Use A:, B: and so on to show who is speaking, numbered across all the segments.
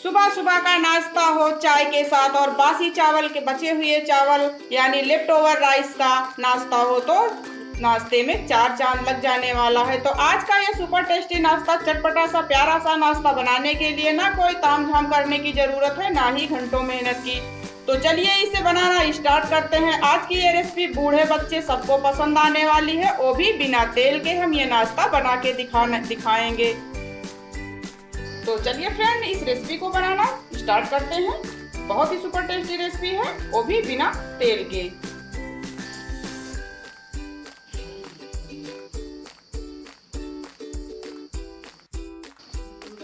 A: सुबह सुबह का नाश्ता हो चाय के साथ और बासी चावल के बचे हुए चावल यानी लेफ्ट ओवर राइस का नाश्ता हो तो नाश्ते में चार चांद लग जाने वाला है। तो आज का ये सुपर टेस्टी नाश्ता, चटपटा सा प्यारा सा नाश्ता बनाने के लिए ना कोई तामझाम करने की जरूरत है, ना ही घंटों मेहनत की। तो चलिए इसे बनाना स्टार्ट करते हैं। आज की ये रेसिपी बूढ़े बच्चे सबको पसंद आने वाली है, वो भी बिना तेल के हम ये नाश्ता बना के दिखाएंगे। तो चलिए फ्रेंड, इस रेसिपी को बनाना स्टार्ट करते हैं। बहुत ही सुपर टेस्टी रेसिपी है, वो भी बिना तेल के।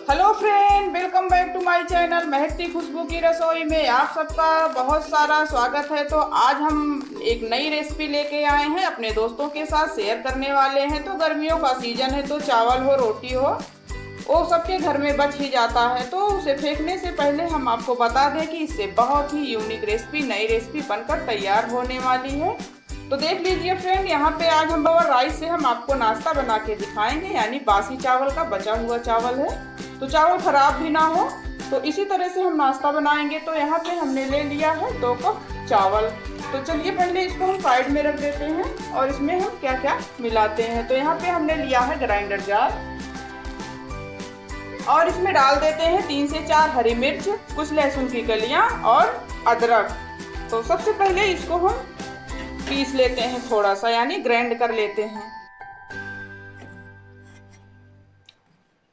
A: Hello friend, welcome back to my channel महकती खुशबू की रसोई में आप सबका बहुत सारा स्वागत है। तो आज हम एक नई रेसिपी लेके आए हैं, अपने दोस्तों के साथ शेयर करने वाले हैं। तो गर्मियों का सीजन है, तो चावल हो रोटी हो वो सबके घर में बच ही जाता है। तो उसे फेंकने से पहले हम आपको बता दें कि इससे बहुत ही यूनिक रेसिपी, नई रेसिपी बनकर तैयार होने वाली है। तो देख लीजिए फ्रेंड, यहाँ पे आज हम और राइस से हम आपको नाश्ता बना के दिखाएंगे, यानी बासी चावल का बचा हुआ चावल है। तो चावल खराब भी ना हो, तो इसी तरह से हम नाश्ता बनाएंगे। तो यहाँ पे हमने ले लिया है 2 कप चावल। तो चलिए पहले इसको हम साइड में रख देते हैं और इसमें हम क्या क्या मिलाते हैं। तो यहाँ पे हमने लिया है ग्राइंडर जार और इसमें डाल देते हैं 3 से 4 हरी मिर्च, कुछ लहसुन की कलियां और अदरक। तो सबसे पहले इसको हम पीस लेते हैं थोड़ा सा, यानी ग्राइंड कर लेते हैं।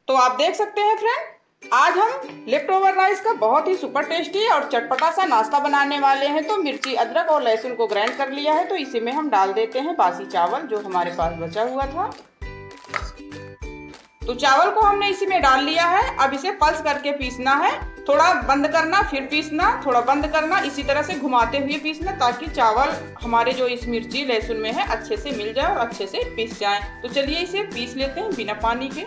A: तो आप देख सकते हैं फ्रेंड, आज हम लेफ्ट ओवर राइस का बहुत ही सुपर टेस्टी और चटपटा सा नाश्ता बनाने वाले हैं। तो मिर्ची, अदरक और लहसुन को ग्राइंड कर लिया है। तो इसी में हम डाल देते हैं बासी चावल जो हमारे पास बचा हुआ था। तो चावल को हमने इसी में डाल लिया है। अब इसे पल्स करके पीसना है, थोड़ा बंद करना फिर पीसना, थोड़ा बंद करना, इसी तरह से घुमाते हुए पीसना, ताकि चावल हमारे जो इस मिर्ची लहसुन में है अच्छे से मिल जाए और अच्छे से पीस जाए। तो चलिए इसे पीस लेते हैं बिना पानी के।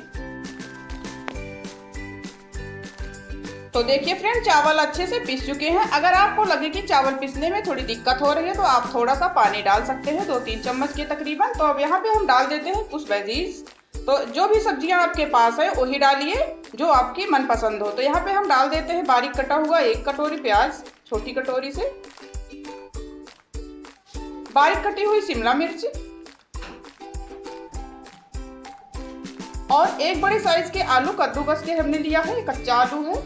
A: तो देखिए फ्रेंड, चावल अच्छे से पीस चुके हैं। अगर आपको लगे कि चावल पीसने में थोड़ी दिक्कत हो रही है तो आप थोड़ा सा पानी डाल सकते हैं, 2-3 चम्मच के तकरीबन। तो अब यहाँ पे हम डाल देते हैं कुछ वेजीज। तो जो भी सब्जियां आपके पास है वही डालिए जो आपकी मनपसंद हो। तो यहाँ पे हम डाल देते हैं बारीक कटा हुआ 1 कटोरी प्याज, छोटी कटोरी से बारीक कटी हुई शिमला मिर्च और 1 बड़े साइज के आलू कद्दूकस के हमने लिया है। कच्चा आलू है,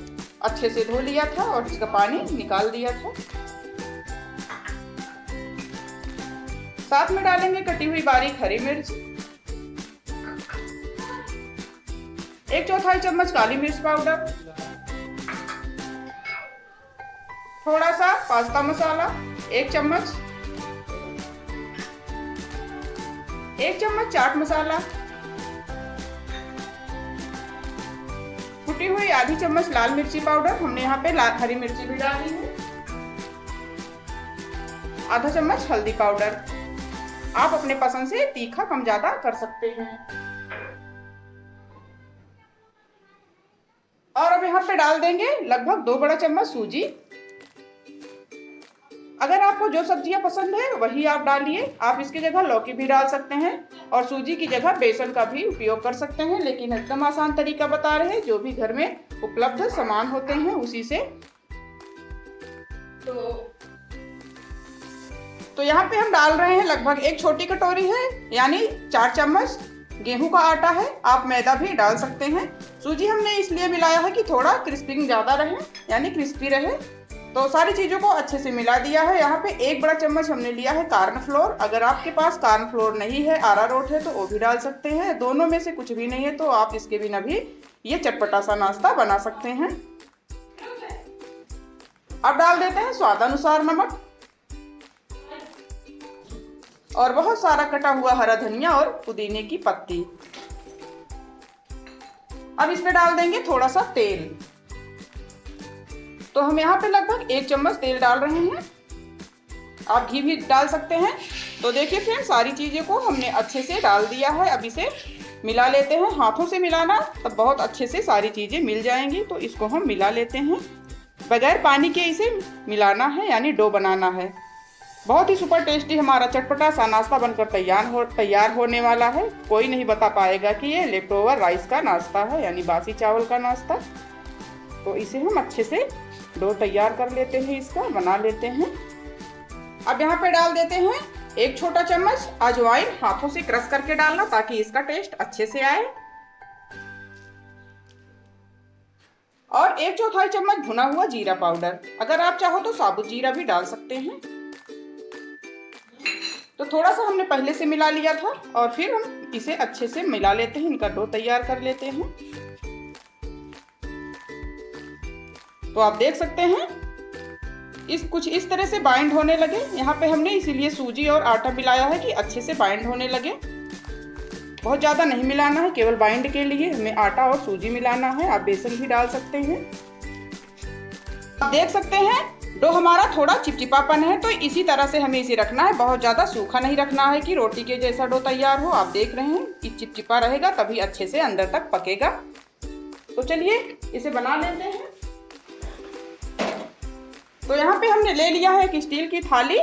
A: अच्छे से धो लिया था और इसका पानी निकाल दिया था। साथ में डालेंगे कटी हुई बारीक हरी मिर्च, 1/4 चम्मच काली मिर्च पाउडर, थोड़ा सा पास्ता मसाला 1 चम्मच, 1 चम्मच चाट मसाला, कुटी हुई आधी चम्मच लाल मिर्ची पाउडर, हमने यहाँ पे हरी मिर्ची भी डाली है, आधा चम्मच हल्दी पाउडर। आप अपने पसंद से तीखा कम ज्यादा कर सकते हैं। और अब यहाँ पे डाल देंगे लगभग 2 बड़ा चम्मच सूजी। अगर आपको जो सब्जियां पसंद है वही आप डालिए। आप इसकी जगह लौकी भी डाल सकते हैं और सूजी की जगह बेसन का भी उपयोग कर सकते हैं, लेकिन एकदम आसान तरीका बता रहे हैं, जो भी घर में उपलब्ध सामान होते हैं उसी से। तो यहाँ पे हम डाल रहे हैं लगभग 1 छोटी कटोरी है, यानी 4 चम्मच गेहूं का आटा है। आप मैदा भी डाल सकते हैं। सूजी हमने इसलिए मिलाया है कि थोड़ा क्रिस्पिंग ज्यादा रहे, यानी क्रिस्पी रहे। तो सारी चीजों को अच्छे से मिला दिया है। यहाँ पे 1 बड़ा चम्मच हमने लिया है कॉर्न फ्लोर। अगर आपके पास कॉर्न फ्लोर नहीं है, अरारोट है, तो वो भी डाल सकते हैं। दोनों में से कुछ भी नहीं है तो आप इसके बिना भी ये चटपटा सा नाश्ता बना सकते हैं। अब डाल देते हैं स्वाद अनुसार नमक और बहुत सारा कटा हुआ हरा धनिया और पुदीने की पत्ती। अब इसमें डाल देंगे थोड़ा सा तेल। तो हम यहाँ पे लगभग 1 चम्मच तेल डाल रहे हैं। आप घी भी डाल सकते हैं। तो देखिए फ्रेंड, सारी चीजें को हमने अच्छे से डाल दिया है। अब इसे मिला लेते हैं। हाथों से मिलाना, तब बहुत अच्छे से सारी चीजें मिल जाएंगी। तो इसको हम मिला लेते हैं, बगैर पानी के इसे मिलाना है, यानी डो बनाना है। बहुत ही सुपर टेस्टी हमारा चटपटा सा नाश्ता बनकर तैयार होने वाला है। कोई नहीं बता पाएगा कि ये लेफ्ट ओवर राइस का नाश्ता है, यानी बासी चावल का नाश्ता। तो इसे हम अच्छे से डो तैयार कर लेते हैं, इसका बना लेते हैं। अब यहाँ पे डाल देते हैं 1 छोटा चम्मच अजवाइन, हाथों से क्रश करके डालना ताकि इसका टेस्ट अच्छे से आए। और 1/4 चम्मच भुना हुआ जीरा पाउडर, अगर आप चाहो तो साबुत जीरा भी डाल सकते हैं। तो थोड़ा सा हमने पहले से मिला लिया था और फिर हम इसे अच्छे से मिला लेते हैं, इनका डो तैयार कर लेते हैं। तो आप देख सकते हैं कुछ इस तरह से बाइंड होने लगे। यहाँ पे हमने इसीलिए सूजी और आटा मिलाया है कि अच्छे से बाइंड होने लगे। बहुत ज़्यादा नहीं मिलाना है, केवल बाइंड के लिए हमें आटा और सूजी मिलाना है। आप बेसन भी डाल सकते हैं। आप देख सकते हैं डो हमारा थोड़ा चिपचिपापन है, तो इसी तरह से हमें इसे रखना है। बहुत ज़्यादा सूखा नहीं रखना है कि रोटी के जैसा डो तैयार हो। आप देख रहे हैं कि चिपचिपा रहेगा तभी अच्छे से अंदर तक पकेगा। तो चलिए इसे बना लेते हैं। तो यहाँ पे हमने ले लिया है एक स्टील की थाली।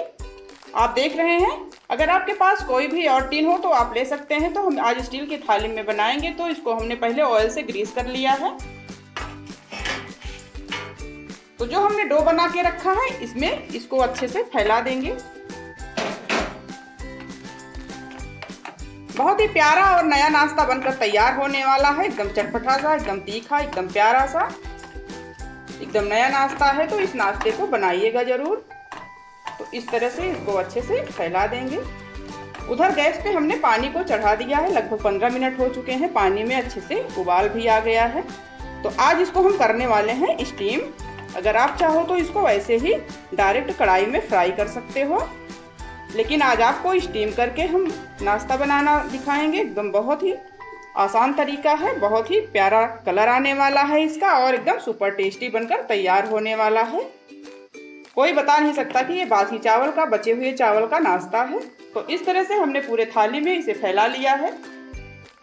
A: आप देख रहे हैं, अगर आपके पास कोई भी और टिन हो तो आप ले सकते हैं। तो हम आज स्टील की थाली में बनाएंगे, तो इसको हमने पहले ऑयल से ग्रीस कर लिया है। तो जो हमने डो बना के रखा है इसमें इसको अच्छे से फैला देंगे। बहुत ही प्यारा और नया नाश्ता बनकर तैयार होने वाला है। एकदम चटपटा सा, एकदम तीखा, एकदम प्यारा सा, एकदम नया नाश्ता है। तो इस नाश्ते को बनाइएगा जरूर। तो इस तरह से इसको अच्छे से फैला देंगे। उधर गैस पे हमने पानी को चढ़ा दिया है। लगभग 15 मिनट हो चुके हैं। पानी में अच्छे से उबाल भी आ गया है। तो आज इसको हम करने वाले हैं स्टीम। अगर आप चाहो तो इसको वैसे ही डायरेक्ट कढ़ाई में फ्राई कर सकते हो, लेकिन आज आपको स्टीम करके हम नाश्ता बनाना दिखाएंगे। एकदम बहुत ही आसान तरीका है, बहुत ही प्यारा कलर आने वाला है इसका और एकदम सुपर टेस्टी बनकर तैयार होने वाला है। कोई बता नहीं सकता कि ये बासी चावल का, बचे हुए चावल का नाश्ता है। तो इस तरह से हमने पूरे थाली में इसे फैला लिया है।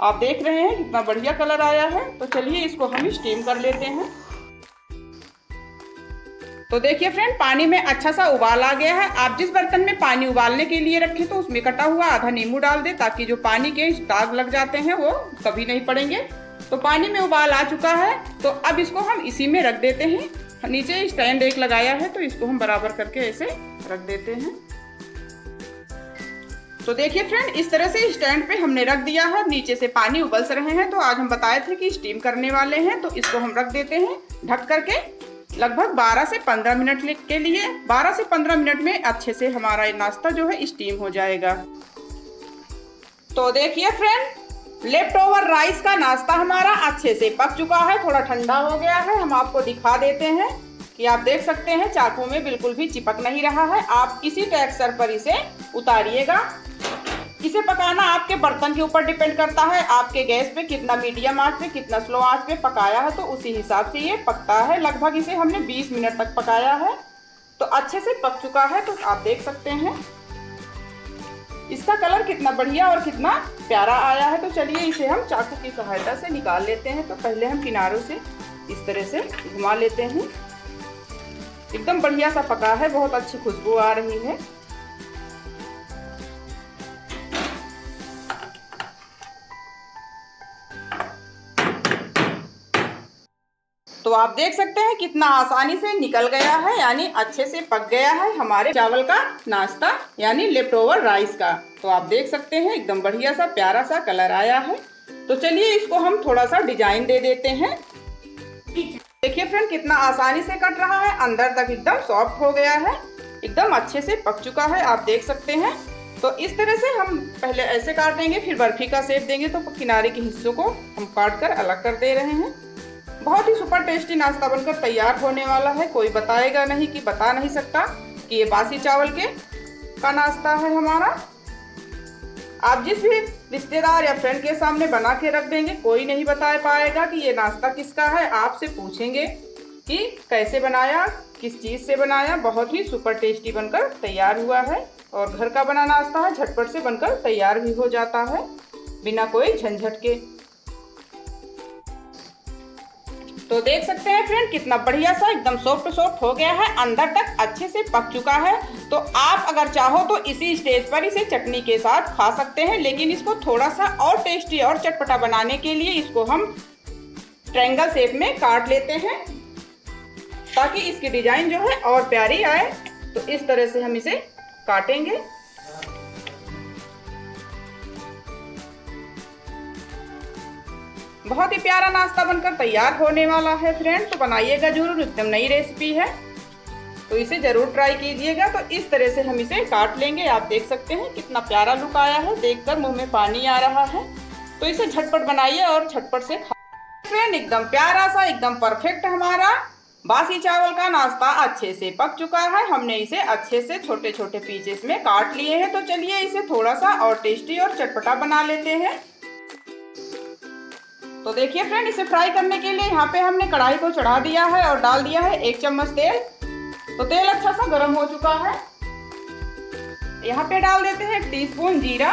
A: आप देख रहे हैं कितना बढ़िया कलर आया है। तो चलिए इसको हम स्टीम कर लेते हैं। तो देखिए फ्रेंड, पानी में अच्छा सा उबाल आ गया है। आप जिस बर्तन में पानी उबालने के लिए रखें तो उसमें कटा हुआ आधा नींबू डाल दे, ताकि जो पानी के दाग लग जाते हैं वो कभी नहीं पड़ेंगे। तो पानी में उबाल आ चुका है। तो अब इसको हम इसी में रख देते हैं। नीचे स्टैंड एक लगाया है, तो इसको हम बराबर करके ऐसे रख देते हैं। तो देखिए फ्रेंड, इस तरह से स्टैंड पे हमने रख दिया है। नीचे से पानी उबल रहे हैं। तो आज हम बताए थे कि स्टीम करने वाले हैं, तो इसको हम रख देते हैं ढक करके लगभग 12 से 15 मिनट के लिए। 12 से 15 मिनट में अच्छे से हमारा नाश्ता जो है स्टीम हो जाएगा। तो देखिए फ्रेंड, लेफ्ट ओवर राइस का नाश्ता हमारा अच्छे से पक चुका है। थोड़ा ठंडा हो गया है। हम आपको दिखा देते हैं कि आप देख सकते हैं चाकू में बिल्कुल भी चिपक नहीं रहा है। आप इसी टेक्सचर पर इसे उतारिएगा। इसे पकाना आपके बर्तन के ऊपर डिपेंड करता है। आपके गैस पे कितना मीडियम आंच पे, कितना स्लो आंच पे पकाया है, तो उसी हिसाब से ये पकता है। लगभग इसे हमने 20 मिनट तक पकाया है। तो अच्छे से पक चुका है। तो आप देख सकते हैं इसका कलर कितना बढ़िया और कितना प्यारा आया है। तो चलिए इसे हम चाकू की सहायता से निकाल लेते हैं। तो पहले हम किनारों से इस तरह से घुमा लेते हैं। एकदम बढ़िया सा पका है, बहुत अच्छी खुशबू आ रही है। तो आप देख सकते हैं कितना आसानी से निकल गया है, यानी अच्छे से पक गया है हमारे चावल का नाश्ता, यानी लेफ्ट ओवर राइस का। तो आप देख सकते हैं एकदम बढ़िया सा प्यारा सा कलर आया है। तो चलिए इसको हम थोड़ा सा डिजाइन दे देते हैं। देखिए फ्रेंड, कितना आसानी से कट रहा है। अंदर तक एकदम सॉफ्ट हो गया है, एकदम अच्छे से पक चुका है। आप देख सकते हैं। तो इस तरह से हम पहले ऐसे काटेंगे, फिर बर्फी का शेप देंगे। तो किनारे के हिस्सों को हम काट कर अलग कर दे रहे हैं। बहुत ही सुपर टेस्टी नाश्ता बनकर तैयार होने वाला है। कोई बताएगा नहीं कि बता नहीं सकता कि ये बासी चावल का नाश्ता है हमारा। आप जिस भी रिश्तेदार या फ्रेंड के सामने बना के रख देंगे, कोई नहीं बता पाएगा कि ये नाश्ता किसका है। आपसे पूछेंगे कि कैसे बनाया, किस चीज़ से बनाया। बहुत ही सुपर टेस्टी बनकर तैयार हुआ है और घर का बना नाश्ता है, झटपट से बनकर तैयार भी हो जाता है बिना कोई झंझट के। तो देख सकते हैं फ्रेंड, कितना बढ़िया सा एकदम सॉफ्ट हो गया है, अंदर तक अच्छे से पक चुका है। तो आप अगर चाहो तो इसी स्टेज पर इसे चटनी के साथ खा सकते हैं, लेकिन इसको थोड़ा सा और टेस्टी और चटपटा बनाने के लिए इसको हम ट्रायंगल शेप में काट लेते हैं। ताकि इसकी डिजाइन जो है और प्यारी आए। तो इस तरह से हम इसे काटेंगे। बहुत ही प्यारा नाश्ता बनकर तैयार होने वाला है फ्रेंड, तो बनाइएगा जरूर, एकदम नई रेसिपी है तो इसे जरूर ट्राई कीजिएगा। तो इस तरह से हम इसे काट लेंगे। आप देख सकते हैं कितना प्यारा लुक आया है, देखकर मुंह में पानी आ रहा है। तो इसे झटपट बनाइए और झटपट से खाइए फ्रेंड। एकदम प्यारा सा, एकदम परफेक्ट हमारा बासी चावल का नाश्ता अच्छे से पक चुका है। हमने इसे अच्छे से छोटे छोटे पीसेस में काट लिए हैं। तो चलिए इसे थोड़ा सा और टेस्टी और चटपटा बना लेते हैं। तो देखिए फ्रेंड, इसे फ्राई करने के लिए यहाँ पे हमने कढ़ाई को चढ़ा दिया है और डाल दिया है 1 चम्मच तेल। तो तेल अच्छा सा गर्म हो चुका है। यहाँ पे डाल देते हैं 1 टीस्पून जीरा,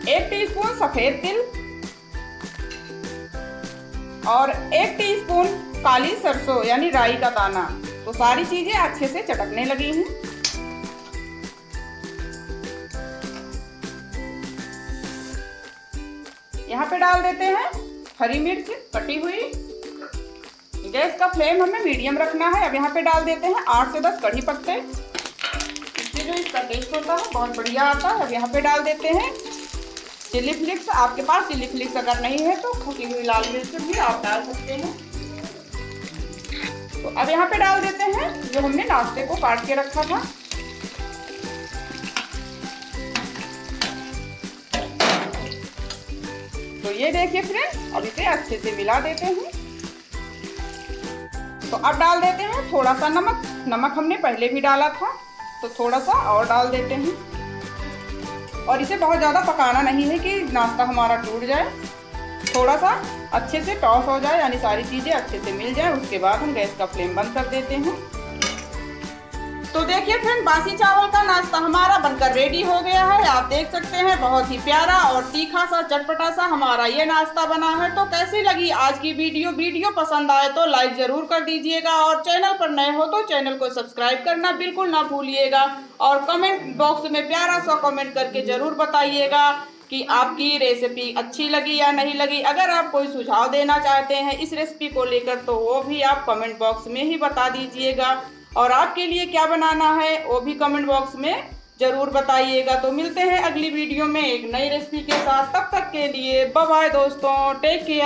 A: 1 टीस्पून सफेद तिल और 1 टीस्पून काली सरसों यानी राई का दाना। तो सारी चीजें अच्छे से चटकने लगी हैं। यहाँ पे डाल देते हैं हरी मिर्च कटी हुई। गैस का फ्लेम हमें मीडियम रखना है। अब यहाँ पे डाल देते हैं 8 से 10 कड़ी पत्ते। इससे जो इसका टेस्ट होता है बहुत बढ़िया आता है। अब यहाँ पे डाल देते हैं चिली फ्लिक्स। आपके पास चिली फ्लिक्स अगर नहीं है तो कुटी हुई लाल मिर्च भी आप डाल सकते हैं। तो अब यहाँ पे डाल देते हैं जो हमने नाश्ते को काट के रखा था। तो ये देखिए फ्रेंड, अब इसे अच्छे से मिला देते हैं। तो अब डाल देते हैं थोड़ा सा नमक। नमक हमने पहले भी डाला था तो थोड़ा सा और डाल देते हैं। और इसे बहुत ज़्यादा पकाना नहीं है कि नाश्ता हमारा टूट जाए। थोड़ा सा अच्छे से टॉस हो जाए यानी सारी चीज़ें अच्छे से मिल जाए, उसके बाद हम गैस का फ्लेम बंद कर देते हैं। तो देखिए फ्रेंड, बासी चावल का नाश्ता हमारा बनकर रेडी हो गया है। आप देख सकते हैं बहुत ही प्यारा और तीखा सा चटपटा सा हमारा ये नाश्ता बना है। तो कैसी लगी आज की वीडियो पसंद आए तो लाइक जरूर कर दीजिएगा और चैनल पर नए हो तो चैनल को सब्सक्राइब करना बिल्कुल ना भूलिएगा। और कमेंट बॉक्स में प्यारा सा कमेंट करके जरूर बताइएगा कि आपकी रेसिपी अच्छी लगी या नहीं लगी। अगर आप कोई सुझाव देना चाहते हैं इस रेसिपी को लेकर तो वो भी आप कमेंट बॉक्स में ही बता दीजिएगा। और आपके लिए क्या बनाना है वो भी कमेंट बॉक्स में जरूर बताइएगा। तो मिलते हैं अगली वीडियो में एक नई रेसिपी के साथ। तब तक के लिए बाय बाय दोस्तों, टेक केयर।